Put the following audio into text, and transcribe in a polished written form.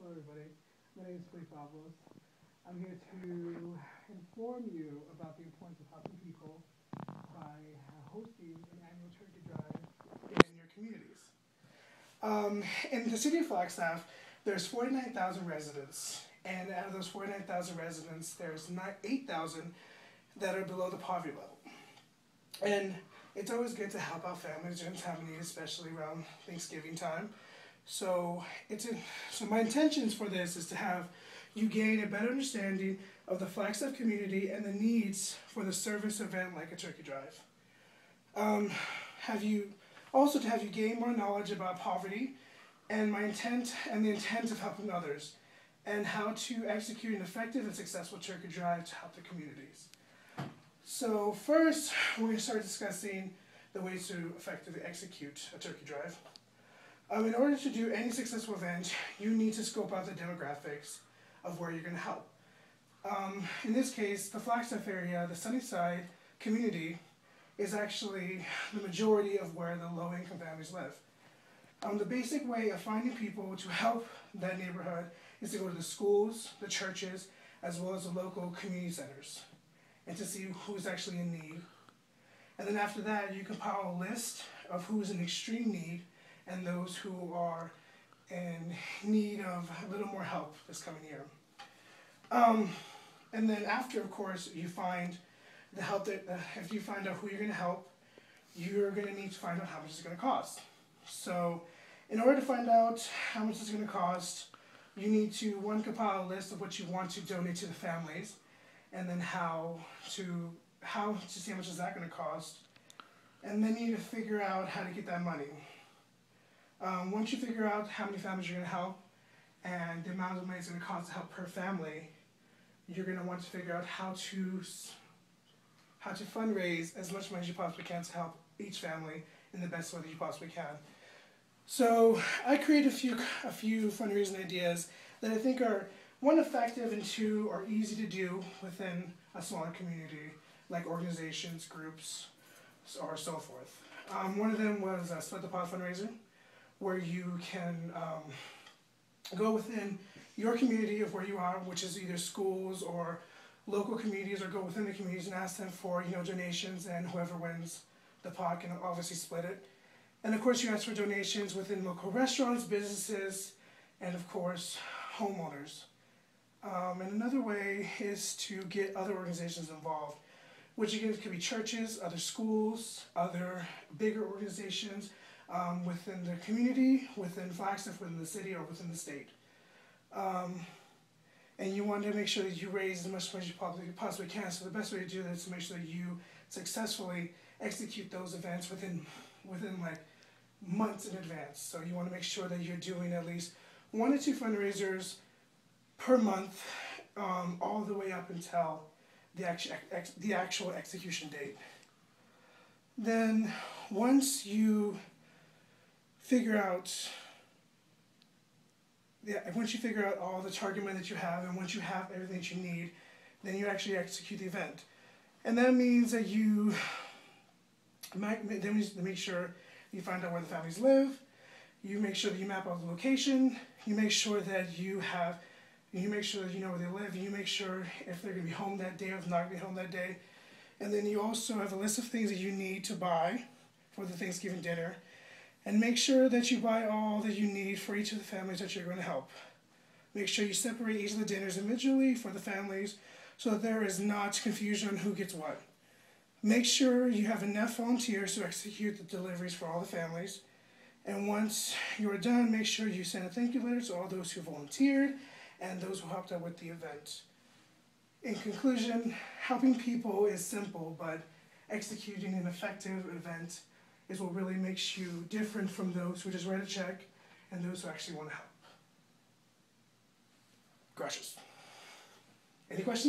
Hello everybody, my name is Felipe AvalosSpeech. I'm here to inform you about the importance of helping people by hosting an annual turkey drive in your communities. In the city of Flagstaff, there's 49,000 residents, and out of those 49,000 residents, there's 8,000 that are below the poverty level. And it's always good to help out families during time of need, especially around Thanksgiving time. So my intentions for this is to have you gain a better understanding of the Flagstaff community and the needs for the service event like a turkey drive. To have you gain more knowledge about poverty and the intent of helping others, and how to execute an effective and successful turkey drive to help the communities. So first, we're going to start discussing the ways to effectively execute a turkey drive. In order to do any successful event, you need to scope out the demographics of where you're going to help. In this case, the Flagstaff area, the Sunnyside community, is actually the majority of where the low-income families live. The basic way of finding people to help that neighborhood is to go to the schools, the churches, as well as the local community centers, and to see who's actually in need. And then after that, you compile a list of who's in extreme need and those who are in need of a little more help this coming year. And then after, of course, you find the help that, if you find out who you're going to help, you're going to need to find out how much it's going to cost. So in order to find out how much it's going to cost, you need to, one, compile a list of what you want to donate to the families, and then how to see how much is that going to cost. And then you need to figure out how to get that money. Once you figure out how many families you're going to help and the amount of money it's going to cost to help per family, you're going to want to figure out how to fundraise as much money as you possibly can to help each family in the best way that you possibly can. So I created a few fundraising ideas that I think are, one, effective, and two, are easy to do within a smaller community, like organizations, groups, or so forth. One of them was a Split the Pot fundraiser, where you can go within your community of where you are, which is either schools or local communities, or go within the communities and ask them for donations, and whoever wins the pot can obviously split it. And of course you ask for donations within local restaurants, businesses, and of course homeowners. And another way is to get other organizations involved, which again could be churches, other schools, other bigger organizations, within the community, within Flagstaff, within the city, or within the state. And you want to make sure that you raise as much money as you possibly can. So the best way to do that is to make sure that you successfully execute those events within like months in advance. So you want to make sure that you're doing at least 1 to 2 fundraisers per month, all the way up until the actual execution date. Then once you figure out all the target money that you have, and once you have everything that you need, then you actually execute the event. And that means that you make sure you find out where the families live, you make sure that you map out the location, you make sure that you know where they live, and you make sure if they're going to be home that day or if not going to be home that day. And then you also have a list of things that you need to buy for the Thanksgiving dinner, and make sure that you buy all that you need for each of the families that you're going to help. Make sure you separate each of the dinners individually for the families so that there is not confusion on who gets what. Make sure you have enough volunteers to execute the deliveries for all the families. And once you're done, make sure you send a thank you letter to all those who volunteered and those who helped out with the event. In conclusion, helping people is simple, but executing an effective event is what really makes you different from those who just write a check and those who actually want to help. Gracias. Any questions?